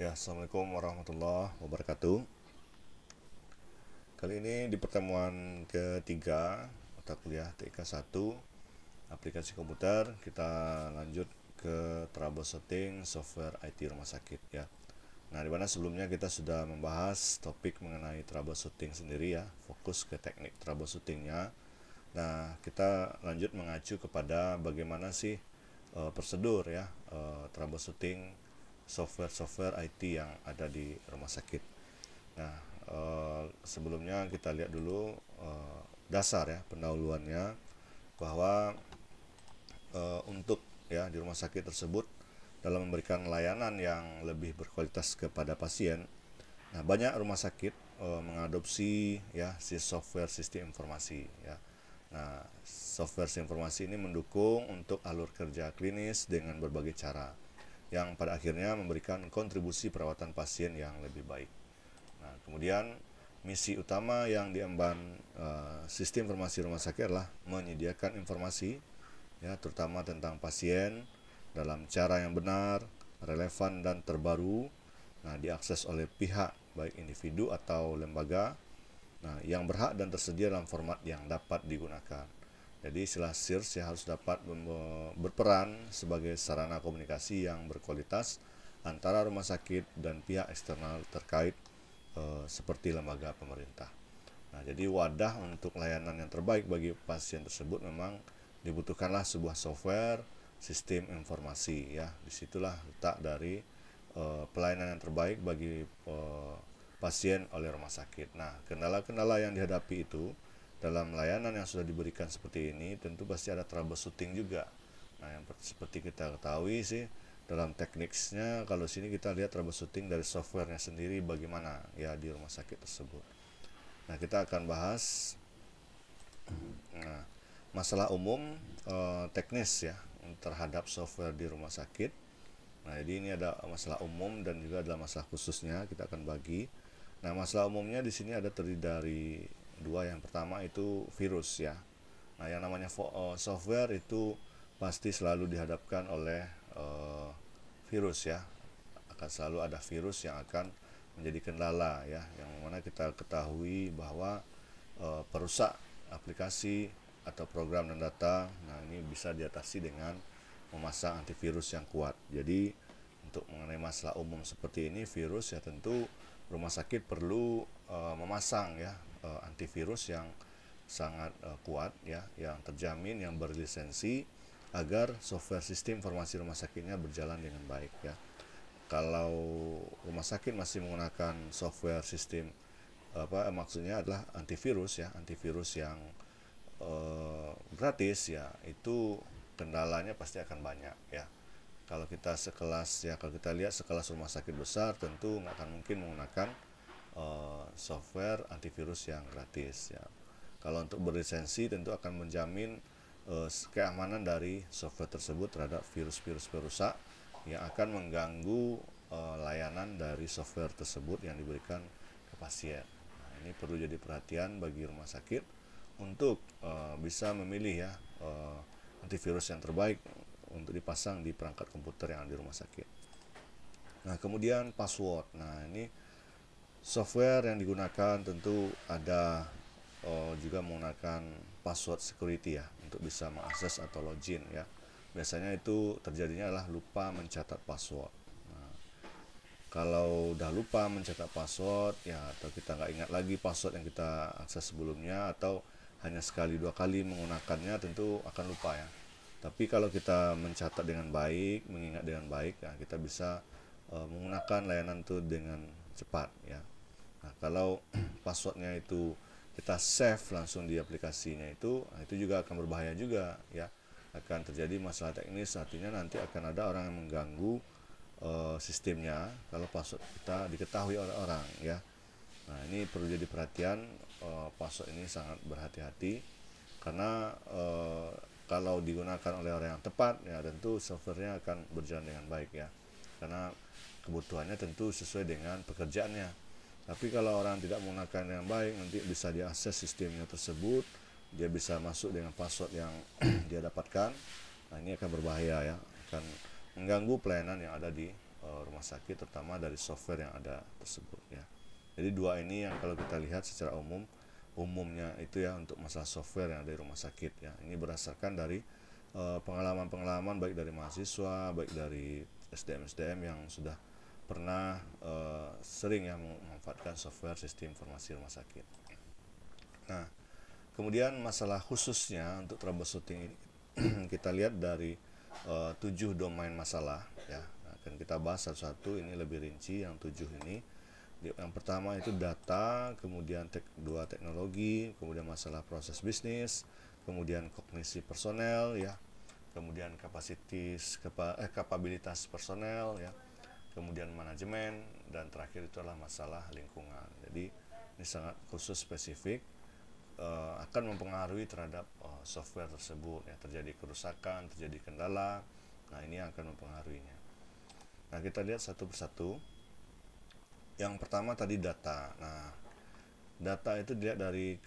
Ya, Assalamualaikum warahmatullahi wabarakatuh. Kali ini di pertemuan ketiga mata kuliah TK 1 aplikasi komputer, kita lanjut ke troubleshooting software IT rumah sakit ya. Nah, di mana sebelumnya kita sudah membahas topik mengenai troubleshooting sendiri ya, fokus ke teknik troubleshootingnya. Nah, kita lanjut mengacu kepada bagaimana sih prosedur ya troubleshooting software IT yang ada di rumah sakit. Nah, sebelumnya kita lihat dulu dasar ya pendahuluannya, bahwa untuk ya di rumah sakit tersebut dalam memberikan layanan yang lebih berkualitas kepada pasien. Nah, banyak rumah sakit mengadopsi ya si software sistem informasi ya. Nah, software sistem informasi ini mendukung untuk alur kerja klinis dengan berbagai cara yang pada akhirnya memberikan kontribusi perawatan pasien yang lebih baik. Nah, kemudian misi utama yang diemban sistem informasi rumah sakit adalah menyediakan informasi ya, terutama tentang pasien dalam cara yang benar, relevan dan terbaru. Nah, diakses oleh pihak baik individu atau lembaga. Nah, yang berhak dan tersedia dalam format yang dapat digunakan. Jadi istilah SIRS ya harus dapat berperan sebagai sarana komunikasi yang berkualitas antara rumah sakit dan pihak eksternal terkait seperti lembaga pemerintah. Nah, jadi wadah untuk layanan yang terbaik bagi pasien tersebut memang dibutuhkanlah sebuah software sistem informasi ya. Disitulah letak dari pelayanan yang terbaik bagi pasien oleh rumah sakit. Nah, kendala-kendala yang dihadapi itu dalam layanan yang sudah diberikan seperti ini tentu pasti ada troubleshooting juga. Nah, yang seperti kita ketahui sih dalam tekniknya, kalau sini kita lihat troubleshooting dari softwarenya sendiri bagaimana ya di rumah sakit tersebut. Nah, kita akan bahas masalah umum teknis ya terhadap software di rumah sakit. Nah, jadi ini ada masalah umum dan juga ada masalah khususnya, kita akan bagi. Nah, masalah umumnya di sini ada terdiri dari dua. Yang pertama itu virus ya. Nah, yang namanya software itu pasti selalu dihadapkan oleh virus ya. Akan selalu ada virus yang akan menjadi kendala ya, yang mana kita ketahui bahwa perusak aplikasi atau program dan data. Nah, ini bisa diatasi dengan memasang antivirus yang kuat. Jadi untuk mengenai masalah umum seperti ini virus ya, tentu rumah sakit perlu memasang ya antivirus yang sangat kuat ya, yang terjamin, yang berlisensi, agar software sistem informasi rumah sakitnya berjalan dengan baik ya. Kalau rumah sakit masih menggunakan software sistem maksudnya adalah antivirus ya, antivirus yang gratis ya, itu kendalanya pasti akan banyak ya. Kalau kita kalau kita lihat sekelas rumah sakit besar, tentu nggak akan mungkin menggunakan software antivirus yang gratis ya. Kalau untuk berlisensi tentu akan menjamin keamanan dari software tersebut terhadap virus-virus perusak yang akan mengganggu layanan dari software tersebut yang diberikan ke pasien. Nah, ini perlu jadi perhatian bagi rumah sakit untuk bisa memilih ya antivirus yang terbaik untuk dipasang di perangkat komputer yang ada di rumah sakit. Nah, kemudian password. Nah, ini software yang digunakan tentu ada juga menggunakan password security ya untuk bisa mengakses atau login ya. Biasanya itu terjadinya adalah lupa mencatat password. Nah, kalau udah lupa mencatat password ya, atau kita nggak ingat lagi password yang kita akses sebelumnya, atau hanya sekali dua kali menggunakannya, tentu akan lupa ya. Tapi kalau kita mencatat dengan baik, mengingat dengan baik ya, kita bisa menggunakan layanan itu dengan cepat ya. Nah, kalau passwordnya itu kita save langsung di aplikasinya itu juga akan berbahaya juga ya. Akan terjadi masalah teknis, artinya nanti akan ada orang yang mengganggu sistemnya kalau password kita diketahui oleh orang ya. Nah, ini perlu jadi perhatian, password ini sangat berhati-hati, karena kalau digunakan oleh orang yang tepat ya, tentu softwarenya akan berjalan dengan baik ya, karena kebutuhannya tentu sesuai dengan pekerjaannya. Tapi kalau orang tidak menggunakan yang baik, nanti bisa diakses sistemnya tersebut, dia bisa masuk dengan password yang dia dapatkan. Nah, ini akan berbahaya ya, akan mengganggu pelayanan yang ada di rumah sakit, terutama dari software yang ada tersebut ya. Jadi dua ini yang kalau kita lihat secara umumnya itu ya untuk masalah software yang ada di rumah sakit ya. Ini berdasarkan dari pengalaman-pengalaman baik dari mahasiswa, baik dari SDM yang sudah pernah sering ya memanfaatkan software sistem informasi rumah sakit. Nah, kemudian masalah khususnya untuk troubleshooting ini kita lihat dari 7 domain masalah ya. Nah, akan kita bahas satu-satu, ini lebih rinci yang 7 ini. Yang pertama itu data, kemudian dua teknologi, kemudian masalah proses bisnis, kemudian kognisi personel ya, kemudian kapabilitas personel ya, kemudian manajemen, dan terakhir itu adalah masalah lingkungan. Jadi ini sangat khusus spesifik, akan mempengaruhi terhadap software tersebut ya, terjadi kerusakan, terjadi kendala. Nah, ini akan mempengaruhinya. Nah, kita lihat satu persatu. Yang pertama tadi data. Nah, data itu dilihat dari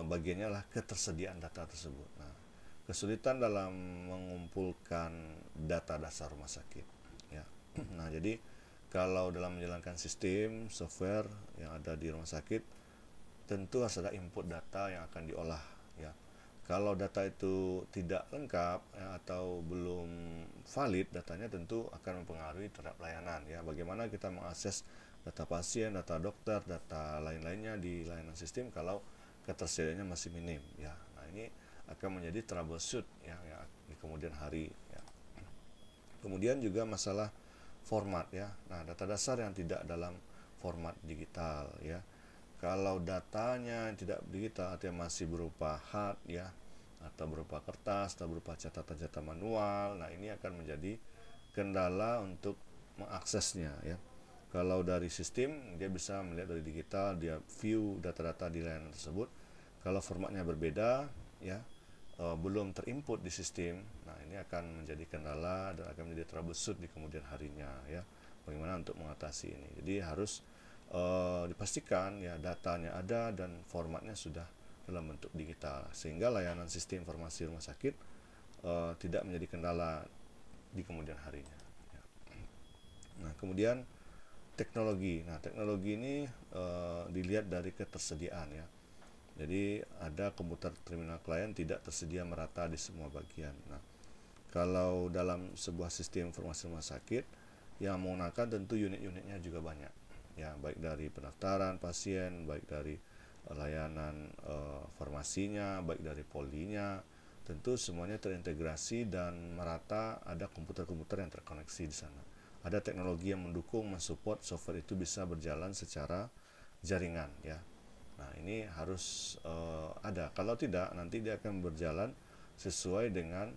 bagiannya lah ketersediaan data tersebut. Nah, kesulitan dalam mengumpulkan data dasar rumah sakit ya. Nah, jadi kalau dalam menjalankan sistem software yang ada di rumah sakit, tentu harus ada input data yang akan diolah ya. Kalau data itu tidak lengkap ya, atau belum valid datanya, tentu akan mempengaruhi terhadap layanan ya. Bagaimana kita mengakses data pasien, data dokter, data lain-lainnya di layanan sistem kalau ketersediaannya masih minim ya. Nah, ini akan menjadi troubleshoot ya di kemudian hari ya. Kemudian juga masalah format ya. Nah, data dasar yang tidak dalam format digital ya. Kalau datanya tidak digital, artinya masih berupa hard ya, atau berupa kertas, atau berupa catatan-catatan manual, nah ini akan menjadi kendala untuk mengaksesnya ya. Kalau dari sistem, dia bisa melihat dari digital, dia view data-data di layanan tersebut. Kalau formatnya berbeda ya, belum terinput di sistem, nah ini akan menjadi kendala dan akan menjadi troubleshoot di kemudian harinya ya. Bagaimana untuk mengatasi ini? Jadi harus dipastikan ya datanya ada dan formatnya sudah dalam bentuk digital, sehingga layanan sistem informasi rumah sakit tidak menjadi kendala di kemudian harinya ya. Nah, kemudian teknologi. Nah, teknologi ini dilihat dari ketersediaan ya. Jadi ada komputer terminal klien tidak tersedia merata di semua bagian. Nah, kalau dalam sebuah sistem informasi rumah sakit yang menggunakan, tentu unit-unitnya juga banyak ya, baik dari pendaftaran pasien, baik dari layanan farmasinya, baik dari polinya, tentu semuanya terintegrasi dan merata. Ada komputer-komputer yang terkoneksi di sana. Ada teknologi yang mendukung, mensupport software itu bisa berjalan secara jaringan ya. Nah, ini harus ada. Kalau tidak, nanti dia akan berjalan sesuai dengan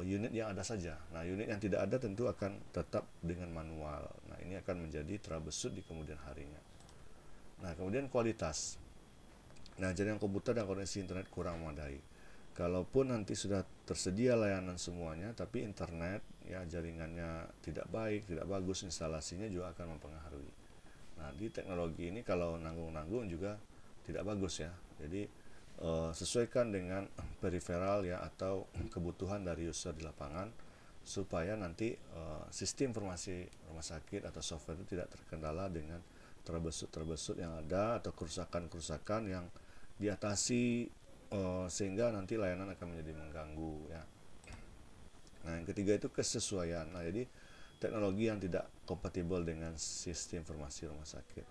unit yang ada saja. Nah, unit yang tidak ada tentu akan tetap dengan manual. Nah, ini akan menjadi troubleshoot di kemudian harinya. Nah, kemudian kualitas. Nah, jaringan komputer dan koneksi internet kurang memadai. Kalaupun nanti sudah tersedia layanan semuanya, tapi internet ya jaringannya tidak baik, tidak bagus, instalasinya juga akan mempengaruhi. Nah, di teknologi ini kalau nanggung-nanggung juga tidak bagus ya. Jadi sesuaikan dengan peripheral ya atau kebutuhan dari user di lapangan, supaya nanti sistem informasi rumah sakit atau software itu tidak terkendala dengan troubleshoot yang ada atau kerusakan-kerusakan yang diatasi sehingga nanti layanan akan menjadi mengganggu ya. Nah, yang ketiga itu kesesuaian. Nah, jadi teknologi yang tidak kompatibel dengan sistem informasi rumah sakit.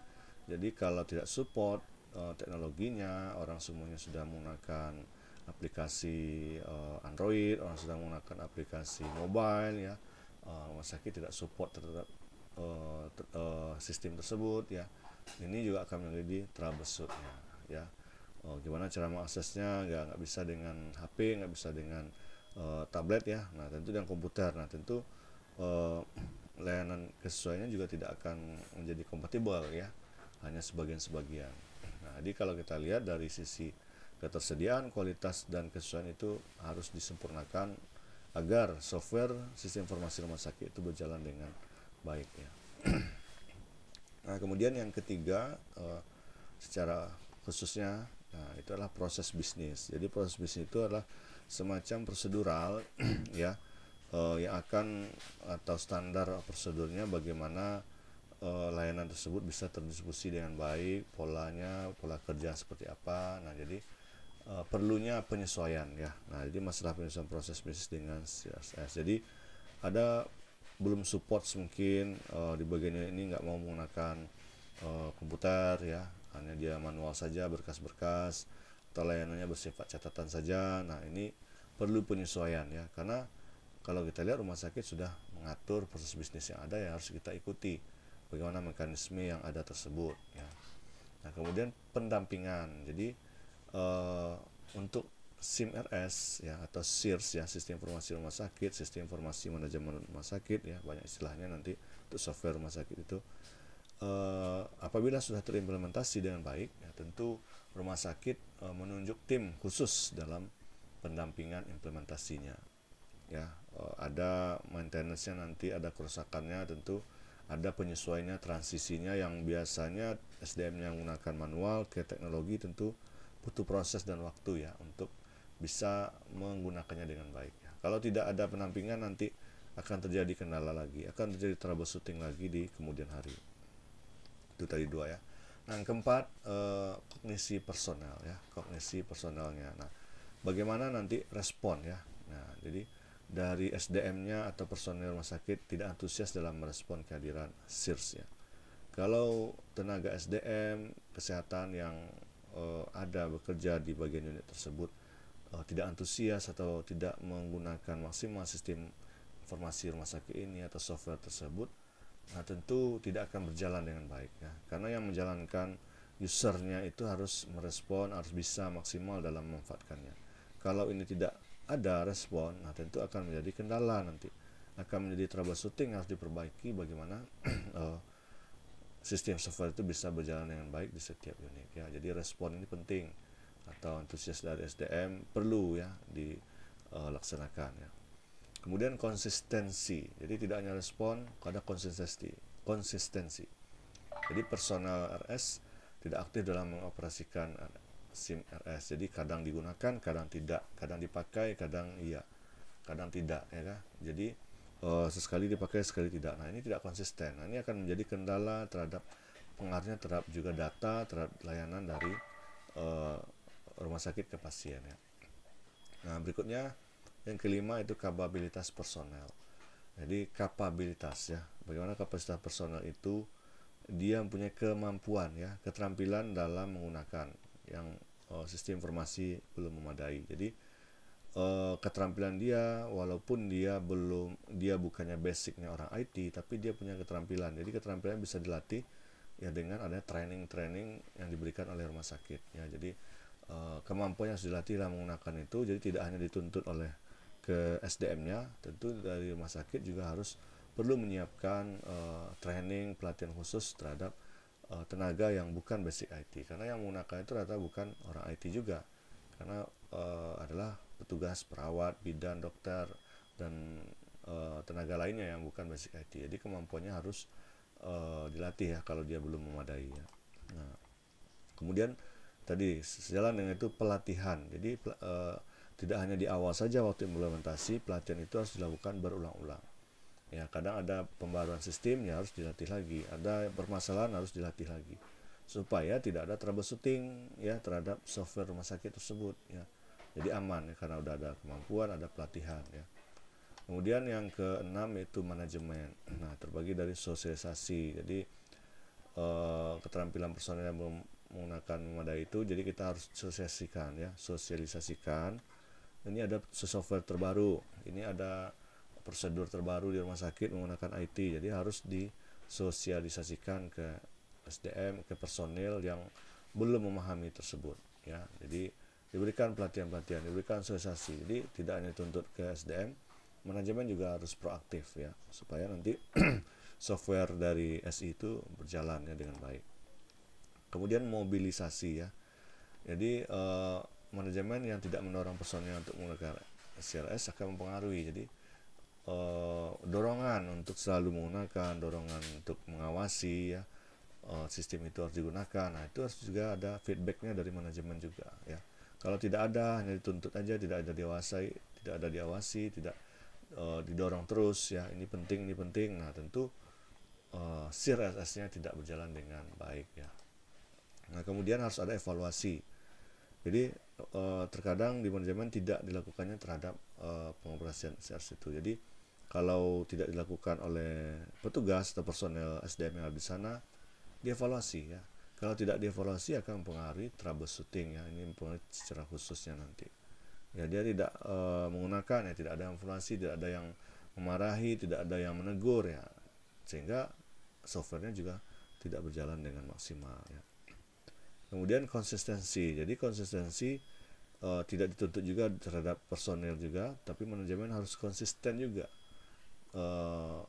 Jadi kalau tidak support teknologinya, orang semuanya sudah menggunakan aplikasi Android, orang sudah menggunakan aplikasi mobile ya, rumah sakit tidak support terhadap sistem tersebut ya. Ini juga akan menjadi troubleshootnya ya. Gimana cara mengaksesnya? Nggak bisa dengan HP, nggak bisa dengan tablet ya. Nah, tentu dengan komputer. Nah, tentu layanan kesesuaiannya juga tidak akan menjadi kompatibel ya, hanya sebagian-sebagian. Nah, jadi kalau kita lihat dari sisi ketersediaan, kualitas, dan kesesuaian itu harus disempurnakan agar software sistem informasi rumah sakit itu berjalan dengan baik ya. Nah, kemudian yang ketiga secara khususnya, nah, itu adalah proses bisnis. Jadi proses bisnis itu adalah semacam prosedural ya, yang akan atau standar prosedurnya bagaimana layanan tersebut bisa terdistribusi dengan baik, polanya, pola kerja seperti apa. Nah, jadi perlunya penyesuaian ya. Nah, jadi masalah penyesuaian proses bisnis dengan CSS. Jadi ada belum support mungkin di bagian ini nggak mau menggunakan komputer ya, hanya dia manual saja, berkas-berkas atau layanannya bersifat catatan saja. Nah, ini perlu penyesuaian ya, karena kalau kita lihat rumah sakit sudah mengatur proses bisnis yang ada, yang harus kita ikuti bagaimana mekanisme yang ada tersebut ya. Nah, kemudian pendampingan. Jadi untuk SIMRS ya atau SIRS ya, sistem informasi rumah sakit, sistem informasi manajemen rumah sakit ya, banyak istilahnya nanti untuk software rumah sakit itu. Apabila sudah terimplementasi dengan baik ya, tentu rumah sakit menunjuk tim khusus dalam pendampingan implementasinya ya. Ada maintenance-nya, nanti ada kerusakannya, tentu ada penyesuaiannya, transisinya yang biasanya SDM-nya menggunakan manual ke teknologi, tentu butuh proses dan waktu ya untuk bisa menggunakannya dengan baik ya. Kalau tidak ada pendampingan, nanti akan terjadi kendala lagi, akan terjadi troubleshooting lagi di kemudian hari. Itu tadi dua ya. Nah, yang keempat, kognisi personal ya, kognisi personalnya. Nah, bagaimana nanti respon ya. Nah, jadi dari SDM-nya atau personel rumah sakit tidak antusias dalam merespon kehadiran SIRS ya. Kalau tenaga SDM kesehatan yang ada bekerja di bagian unit tersebut tidak antusias atau tidak menggunakan maksimal sistem informasi rumah sakit ini atau software tersebut, nah tentu tidak akan berjalan dengan baik ya. Karena yang menjalankan usernya itu harus merespon, harus bisa maksimal dalam memanfaatkannya. Kalau ini tidak ada respon, nah tentu akan menjadi kendala, nanti akan menjadi troubleshooting, harus diperbaiki bagaimana sistem software itu bisa berjalan dengan baik di setiap unit ya. Jadi respon ini penting, atau antusias dari SDM perlu ya dilaksanakan ya. Kemudian konsistensi. Jadi tidak hanya respon, ada konsistensi. Jadi personal RS tidak aktif dalam mengoperasikan SIM RS. Jadi kadang digunakan, kadang tidak, kadang dipakai, kadang iya, kadang tidak ya kan. Jadi sesekali dipakai, sekali tidak. Nah, ini tidak konsisten. Nah, ini akan menjadi kendala terhadap pengaruhnya terhadap juga data, terhadap layanan dari rumah sakit ke pasien ya. Nah, berikutnya yang kelima itu kapabilitas personel. Jadi kapabilitas ya, bagaimana kapasitas personel itu dia mempunyai kemampuan ya, keterampilan dalam menggunakan yang sistem informasi belum memadai. Jadi keterampilan dia, walaupun dia bukannya basicnya orang IT, tapi dia punya keterampilan. Jadi keterampilan bisa dilatih ya dengan adanya training yang diberikan oleh rumah sakit ya. Jadi kemampuan yang harus dilatih dalam menggunakan itu, jadi tidak hanya dituntut oleh ke SDM-nya, tentu dari rumah sakit juga harus perlu menyiapkan training, pelatihan khusus terhadap tenaga yang bukan basic IT, karena yang menggunakan itu rata bukan orang IT juga, karena adalah petugas, perawat, bidan, dokter, dan tenaga lainnya yang bukan basic IT. Jadi kemampuannya harus dilatih ya kalau dia belum memadai ya. Nah, kemudian tadi sejalan dengan itu pelatihan. Jadi tidak hanya di awal saja waktu implementasi, pelatihan itu harus dilakukan berulang-ulang. Ya, kadang ada pembaruan sistem ya harus dilatih lagi, ada permasalahan harus dilatih lagi, supaya tidak ada troubleshooting ya terhadap software rumah sakit tersebut ya. Jadi aman ya, karena udah ada kemampuan, ada pelatihan ya. Kemudian yang keenam itu manajemen. Nah, terbagi dari sosialisasi. Jadi keterampilan personel yang menggunakan memadai itu, jadi kita harus sosialisasikan. Ini ada software terbaru, ini ada prosedur terbaru di rumah sakit menggunakan IT, jadi harus disosialisasikan ke SDM, ke personil yang belum memahami tersebut ya. Jadi diberikan pelatihan-pelatihan, diberikan sosialisasi. Jadi tidak hanya tuntut ke SDM, manajemen juga harus proaktif ya, supaya nanti software dari SI itu berjalan ya dengan baik. Kemudian mobilisasi ya. Jadi manajemen yang tidak mendorong personil untuk menggunakan CRS akan mempengaruhi. Jadi dorongan untuk selalu menggunakan, dorongan untuk mengawasi ya, sistem itu harus digunakan. Nah, itu harus juga ada feedbacknya dari manajemen juga ya. Kalau tidak ada, hanya dituntut aja, tidak ada diawasi, tidak didorong terus ya, ini penting, ini penting. Nah tentu CRSS-nya tidak berjalan dengan baik ya. Nah kemudian harus ada evaluasi. Jadi terkadang di manajemen tidak dilakukannya terhadap pengoperasian CRS itu. Jadi kalau tidak dilakukan oleh petugas atau personel SDM yang ada di sana, dievaluasi ya. Kalau tidak dievaluasi akan mempengaruhi troubleshooting ya. Ini mempengaruhi secara khususnya nanti. Ya dia tidak menggunakan ya, tidak ada evaluasi, tidak ada yang memarahi, tidak ada yang menegur ya. Sehingga softwarenya juga tidak berjalan dengan maksimal ya. Kemudian konsistensi. Jadi konsistensi tidak dituntut juga terhadap personel juga, tapi manajemen harus konsisten juga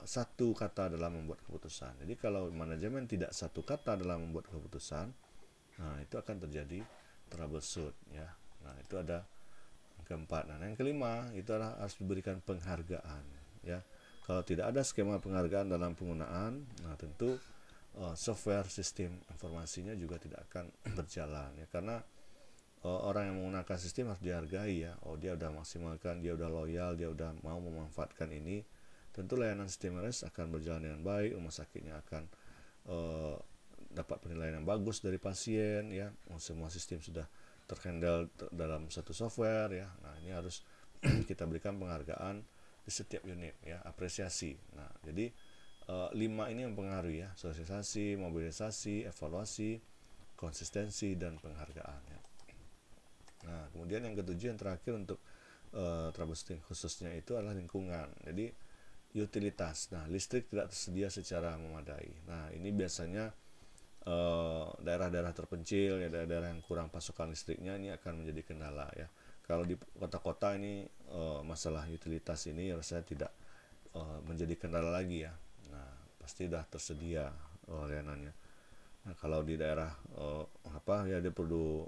satu kata dalam membuat keputusan. Jadi kalau manajemen tidak satu kata dalam membuat keputusan, nah itu akan terjadi troubleshoot ya. Nah itu ada yang keempat. Nah yang kelima itu adalah harus diberikan penghargaan ya. Kalau tidak ada skema penghargaan dalam penggunaan, nah tentu software sistem informasinya juga tidak akan berjalan ya, karena orang yang menggunakan sistem harus dihargai ya. Oh dia udah maksimalkan, dia udah loyal, dia udah mau memanfaatkan ini, tentu layanan sistem RS akan berjalan dengan baik, rumah sakitnya akan dapat penilaian yang bagus dari pasien ya. Semua sistem sudah terhandle dalam satu software ya. Nah ini harus kita berikan penghargaan di setiap unit ya, apresiasi. Nah jadi 5 ini mempengaruhi ya, sosialisasi, mobilisasi, evaluasi, konsistensi, dan penghargaan ya. Nah kemudian yang ketujuh, yang terakhir untuk troubleshooting khususnya itu adalah lingkungan. Jadi utilitas. Nah listrik tidak tersedia secara memadai. Nah ini biasanya daerah-daerah terpencil ya, daerah-daerah yang kurang pasokan listriknya ini akan menjadi kendala ya. Kalau di kota-kota ini masalah utilitas ini rasanya tidak menjadi kendala lagi ya. Nah pasti sudah tersedia layanannya. Nah kalau di daerah ya dia perlu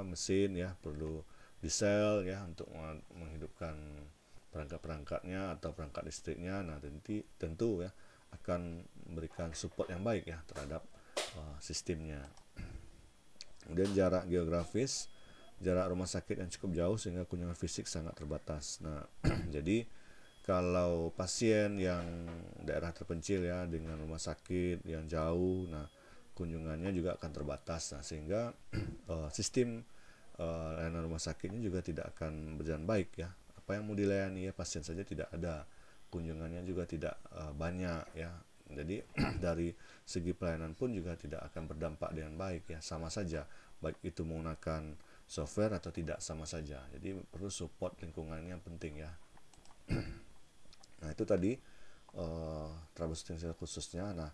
mesin ya, perlu diesel ya untuk menghidupkan perangkat-perangkatnya atau perangkat listriknya. Nah tentu ya akan memberikan support yang baik ya terhadap sistemnya. Kemudian jarak geografis, jarak rumah sakit yang cukup jauh sehingga kunjungan fisik sangat terbatas. Nah jadi kalau pasien yang daerah terpencil ya dengan rumah sakit yang jauh, nah kunjungannya juga akan terbatas. Nah sehingga sistem layanan rumah sakitnya juga tidak akan berjalan baik ya. Apa yang mau dilayani ya, pasien saja tidak ada, kunjungannya juga tidak banyak ya. Jadi dari segi pelayanan pun juga tidak akan berdampak dengan baik ya, sama saja baik itu menggunakan software atau tidak, sama saja. Jadi perlu support lingkungannya yang penting ya. Nah itu tadi troubleshooting secara khususnya. Nah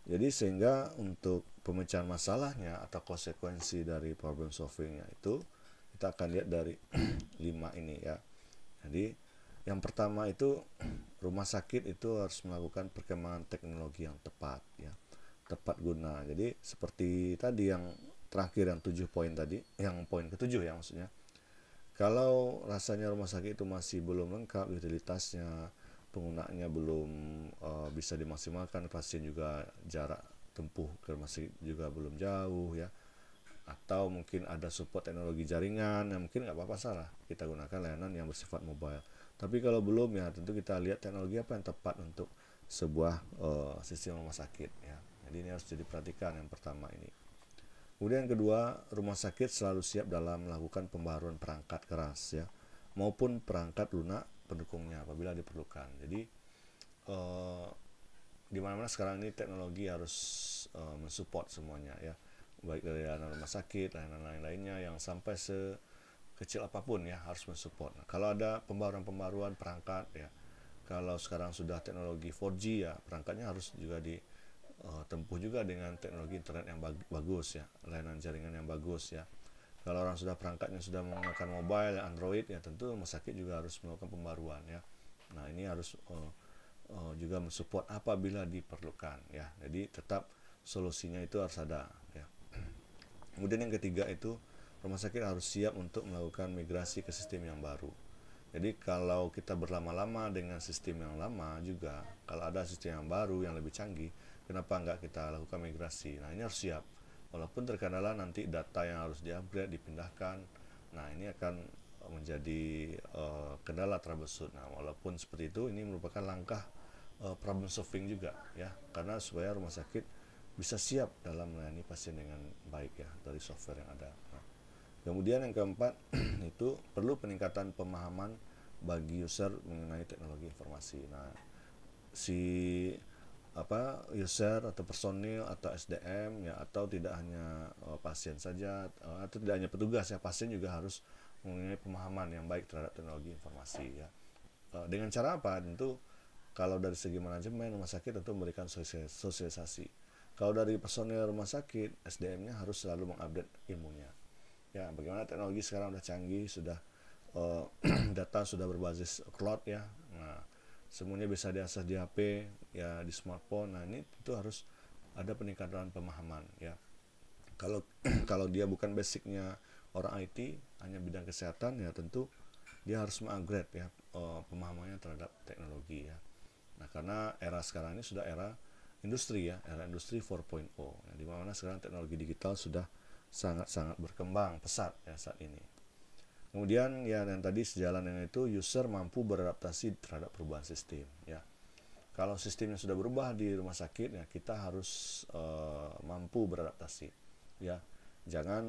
jadi sehingga untuk pemecahan masalahnya atau konsekuensi dari problem solvingnya itu kita akan lihat dari 5 ini ya. Jadi yang pertama itu rumah sakit itu harus melakukan perkembangan teknologi yang tepat ya, tepat guna. Jadi seperti tadi yang terakhir, yang 7 poin tadi, yang poin ke-7 ya maksudnya. Kalau rasanya rumah sakit itu masih belum lengkap utilitasnya, penggunaannya belum bisa dimaksimalkan, pasien juga jarak tempuh ke rumah sakit juga belum jauh ya, atau mungkin ada support teknologi jaringan yang mungkin nggak apa-apa, salah kita gunakan layanan yang bersifat mobile. Tapi kalau belum ya tentu kita lihat teknologi apa yang tepat untuk sebuah sistem rumah sakit ya. Jadi ini harus diperhatikan yang pertama ini. Kemudian yang kedua, rumah sakit selalu siap dalam melakukan pembaharuan perangkat keras ya, maupun perangkat lunak pendukungnya apabila diperlukan. Jadi di mana-mana sekarang ini teknologi harus mensupport semuanya ya, baik dari layanan rumah sakit, layanan lain-lainnya yang sampai sekecil apapun ya harus mensupport. Nah, kalau ada pembaruan perangkat ya, kalau sekarang sudah teknologi 4G ya, perangkatnya harus juga tempuh juga dengan teknologi internet yang bagus ya, layanan jaringan yang bagus ya. Kalau orang sudah perangkatnya sudah menggunakan mobile Android ya, tentu rumah sakit juga harus melakukan pembaruan ya. Nah ini harus juga mensupport apabila diperlukan ya. Jadi tetap solusinya itu harus ada ya. Kemudian yang ketiga itu rumah sakit harus siap untuk melakukan migrasi ke sistem yang baru. Jadi kalau kita berlama-lama dengan sistem yang lama juga, kalau ada sistem yang baru yang lebih canggih, kenapa enggak kita lakukan migrasi? Nah ini harus siap. Walaupun terkendala nanti data yang harus di-upgrade, dipindahkan. Nah ini akan menjadi kendala troubleshoot. Nah, walaupun seperti itu, ini merupakan langkah problem solving juga ya, karena supaya rumah sakit bisa siap dalam melayani pasien dengan baik ya dari software yang ada. Nah, kemudian yang keempat itu perlu peningkatan pemahaman bagi user mengenai teknologi informasi. Nah, si user atau personil atau SDM ya, atau tidak hanya pasien saja atau tidak hanya petugas ya, pasien juga harus mempunyai pemahaman yang baik terhadap teknologi informasi ya. Dengan cara apa? Tentu kalau dari segi manajemen rumah sakit tentu memberikan sosialisasi. Kalau dari personil rumah sakit, SDM-nya harus selalu mengupdate ilmunya. Ya, bagaimana teknologi sekarang sudah canggih, sudah data sudah berbasis cloud ya. Nah, semuanya bisa diakses di HP ya, di smartphone. Nah, ini tentu harus ada peningkatan pemahaman ya. Kalau kalau dia bukan basicnya orang IT, hanya bidang kesehatan ya, tentu dia harus mengupgrade ya pemahamannya terhadap teknologi ya. Nah, karena era sekarang ini sudah era industri ya, era industri 4.0 ya, di mana sekarang teknologi digital sudah sangat-sangat berkembang pesat ya saat ini. Kemudian ya, yang tadi sejalan dengan itu, user mampu beradaptasi terhadap perubahan sistem ya. Kalau sistemnya sudah berubah di rumah sakit ya, kita harus mampu beradaptasi ya. Jangan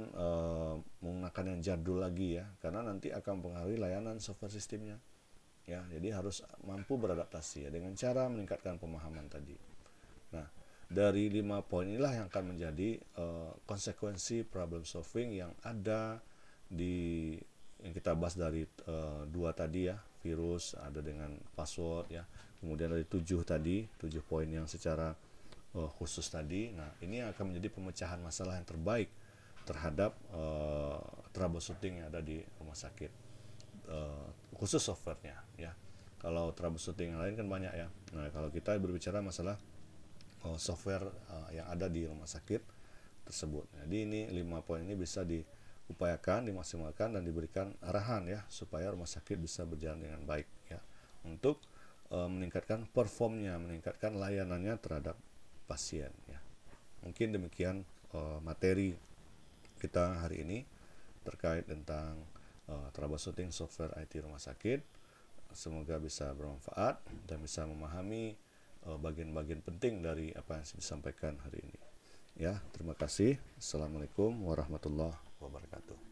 menggunakan yang jadul lagi ya, karena nanti akan mempengaruhi layanan software sistemnya ya. Jadi harus mampu beradaptasi ya, dengan cara meningkatkan pemahaman tadi. Nah, dari 5 poin inilah yang akan menjadi konsekuensi problem solving yang ada di yang kita bahas dari 2 tadi ya, virus ada dengan password ya. Kemudian dari 7 tadi, 7 poin yang secara khusus tadi. Nah, ini akan menjadi pemecahan masalah yang terbaik terhadap troubleshooting yang ada di rumah sakit, khusus softwarenya ya. Kalau troubleshooting yang lain kan banyak ya. Nah, kalau kita berbicara masalah software yang ada di rumah sakit tersebut. Jadi ini 5 poin ini bisa diupayakan, dimaksimalkan dan diberikan arahan ya, supaya rumah sakit bisa berjalan dengan baik ya, untuk meningkatkan performnya, meningkatkan layanannya terhadap pasien ya. Mungkin demikian materi kita hari ini terkait tentang troubleshooting software IT rumah sakit. Semoga bisa bermanfaat dan bisa memahami bagian-bagian penting dari apa yang disampaikan hari ini. Ya, terima kasih. Assalamualaikum warahmatullahi wabarakatuh.